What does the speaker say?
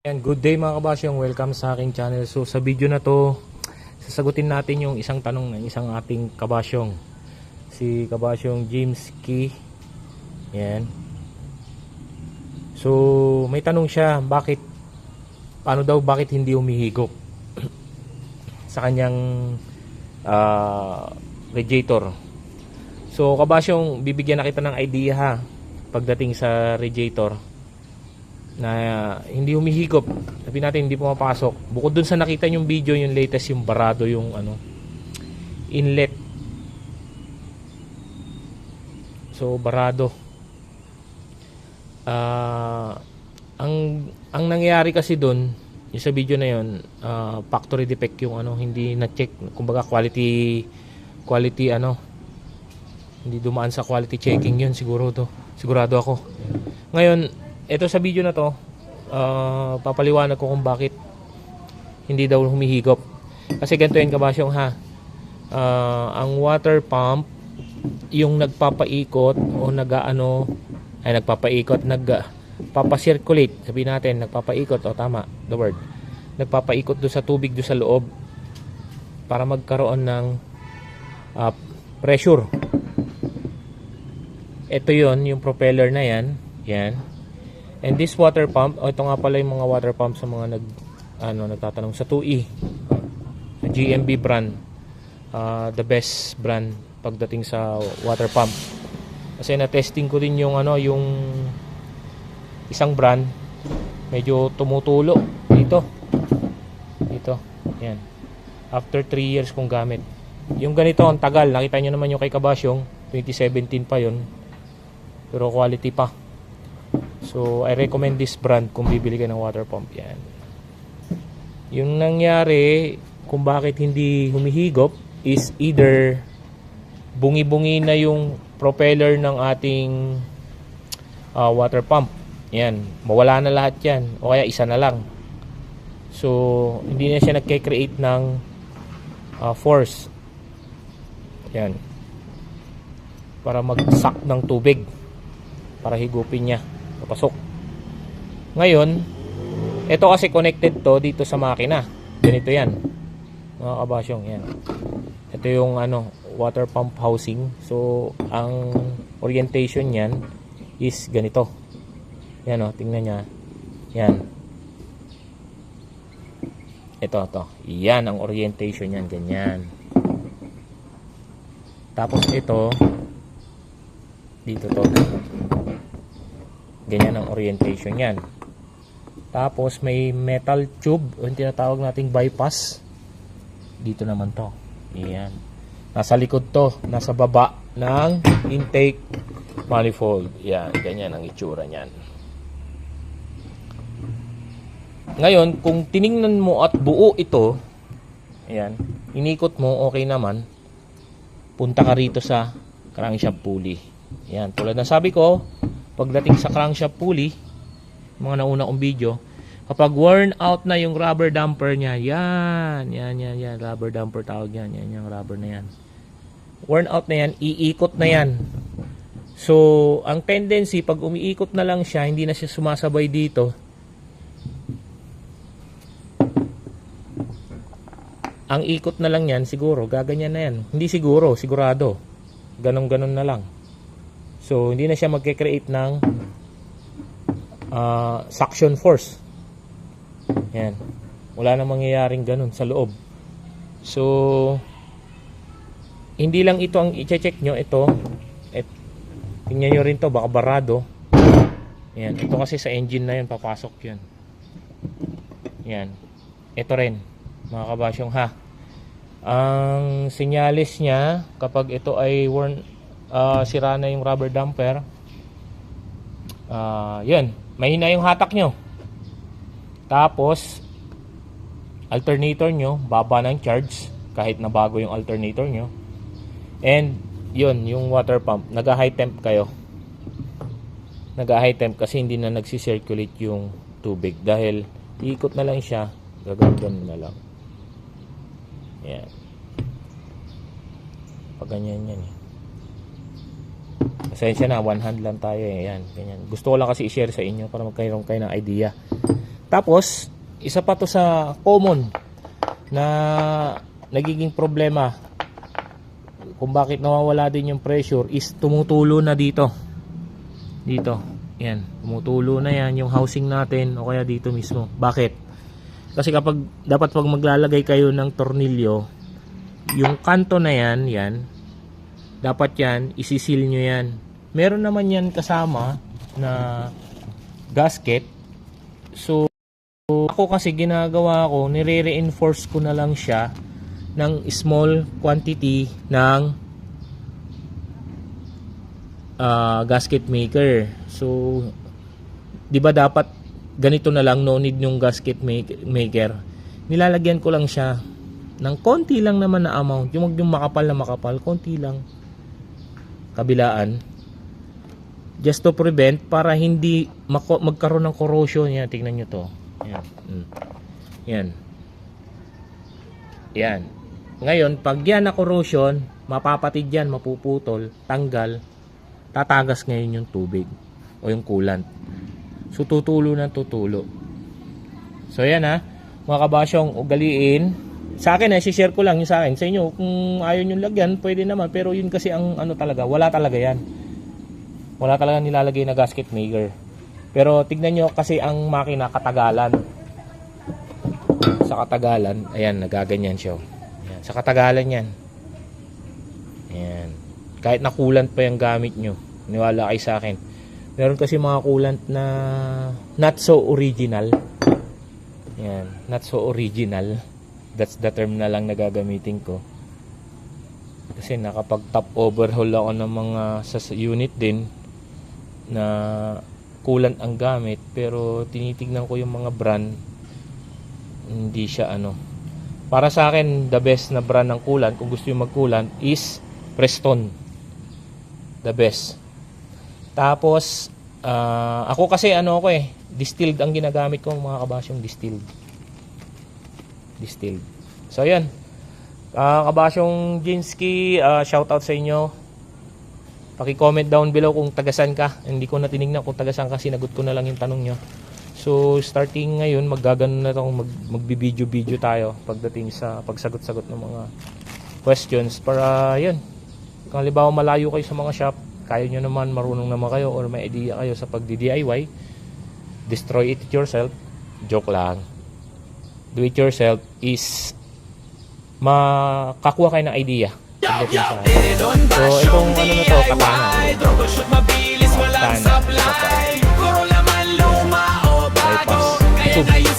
And good day mga kabasyong, welcome sa aking channel. So sa video na to, sasagutin natin yung isang tanong ng isang ating kabasyong, si kabasyong James Key. Yan. So may tanong siya, bakit hindi humihigop sa kanyang radiator. So kabasyong, bibigyan na kita ng idea ha, pagdating sa radiator na hindi humihigop. Sabi natin hindi pumapasok. Bukod dun sa nakita yung video, yung latest, yung barado yung inlet. So barado. Ang nangyayari kasi dun, yung sa video na yun, factory defect yung hindi na-check. Kumbaga quality hindi dumaan sa quality checking yun, sigurado ako. Ngayon, ito sa video na to, papaliwanag ko kung bakit hindi daw humihigop. Kasi ganito yun kabasyong ha. Ang water pump, yung nagpapaikot o nagpapacirculate, sabihin natin, nagpapaikot, tama, the word. Nagpapaikot do sa tubig do sa loob para magkaroon ng pressure. Ito yon, yung propeller na yan. And this water pump, ito nga pala yung mga water pump sa mga nagtatanong sa 2E, GMB brand, the best brand pagdating sa water pump. Kasi na-testing ko din yung isang brand, medyo tumutulo dito. Yan. After 3 years kong gamit. Yung ganito, ang tagal. Nakita nyo naman yung kay Kabasyong, 2017 pa yon, pero quality pa. So I recommend this brand kung bibili ka ng water pump. Yan. Yung nangyari kung bakit hindi humihigop is either bungi-bungi na yung propeller ng ating water pump. Yan, mawala na lahat yan, o kaya isa na lang. So hindi na siya nagke-create ng force. Yan. Para mag-suck ng tubig para higupin niya, papasok. Ngayon, ito kasi connected to dito sa makina. Ganito yan, mga kabasyong. Yan. Ito yung water pump housing. So ang orientation yan is ganito. Yan tingnan niya. Yan. Ito. Yan ang orientation yan, ganyan. Tapos ito dito to. Ganyan ang orientation yan. Tapos may metal tube, yung tinatawag nating bypass. Dito naman to. Yan. Nasa likod to, nasa baba ng intake manifold. Yan, ganyan ang itsura niyan. Ngayon, kung tiningnan mo at buo ito, ayan, inikot mo, okay naman, punta ka rito sa crankshaft pulley. Yan, tulad ng sabi ko, pagdating sa crankshaft pulley, mga nauna kong video, kapag worn out na yung rubber damper niya, yan, rubber damper tawag yan, yung rubber na yan. Worn out na yan, iikot na yan. So, ang tendency, pag umiikot na lang siya, hindi na siya sumasabay dito, ang ikot na lang yan, siguro, gaganyan na yan. Hindi siguro, sigurado. Ganon-ganon na lang. So, hindi na siya magke-create ng suction force. Yan. Wala na mangyayaring ganun sa loob. So, hindi lang ito ang i-check nyo. Ito. Tingnan nyo rin to, baka barado. Yan. Ito kasi sa engine na yun, papasok yun. Yan. Ito rin, mga kabasyong ha. Ang sinyalis niya, kapag ito ay sira na yung rubber damper, yun, mahina yung hatak nyo. Tapos alternator nyo, baba ng charge kahit na bago yung alternator nyo. And yun, yung water pump, nag-high temp kayo. Nag-high temp kasi hindi na nagsisirculate yung tubig dahil iikot na lang siya, gagawin na lang. Yan. Pag ganyan yan. Pasensya na, one hand lang tayo. Yan, ganyan. Gusto ko lang kasi i-share sa inyo para magkaroon kayo ng idea. Tapos, isa pa to sa common na nagiging problema kung bakit nawawala din yung pressure is tumutulo na dito. Dito. Yan. Tumutulo na yan yung housing natin o kaya dito mismo. Bakit? Kasi dapat pag maglalagay kayo ng tornilyo, yung kanto na yan, dapat yan, isisil nyo yan. Meron naman yan kasama na gasket. So, ako kasi ginagawa ko, nire-reinforce ko na lang siya ng small quantity ng gasket maker. So, di ba dapat ganito na lang, no need yung gasket maker. Nilalagyan ko lang siya ng konti lang naman na amount. Yung makapal na makapal, konti lang. Kabilaan. Just to prevent, para hindi magkaroon ng corrosion. Yan, tingnan nyo to. Yan. Yan. Yan. Ngayon, pag yan na corrosion, mapapatid yan, mapuputol, tanggal, tatagas ngayon yung tubig o yung coolant. So, tutulo ng tutulo. So, yan ha. Mga kabasyong, ugaliin. Sa akin, share ko lang yung sa akin. Sa inyo, kung ayaw nyo lagyan, pwede naman. Pero yun kasi ang ano talaga, wala talaga yan. Wala talaga nilalagay na gasket maker. Pero tignan nyo kasi ang makina katagalan. Sa katagalan, ayan, nagaganyan siya. Ayan, sa katagalan yan. Ayan. Kahit na coolant pa yung gamit nyo, niwala kayo sa akin. Meron kasi mga coolant na not so original. Ayan, not so original. That's the term na lang na gagamitin ko. Kasi nakapag top overhaul ako ng mga sa unit din na coolant ang gamit, pero tinitignan ko yung mga brand, hindi siya ano. Para sa akin, the best na brand ng coolant, kung gusto yung mag-coolant, is Preston. The best. Tapos, ako kasi ano ako distilled ang ginagamit ko, mga kabasyong, distilled. So, yan. Kabasyong Jinsky, shoutout sa inyo. Paki-comment down below kung tagasan ka. Hindi ko na tinignan kung tagasan ka, sinagot ko na lang yung tanong nyo. So, starting ngayon, maggagano na itong magbibideo-video tayo pagdating sa pagsagot-sagot ng mga questions. Para, yun. Kung halimbawa malayo kayo sa mga shop, kaya nyo naman, marunong naman kayo, or may idea kayo sa pagdi-DIY, destroy it yourself. Joke lang. Do it yourself is makakuha kayo ng idea. So, itong ano na to, katana. Katana. Bypass.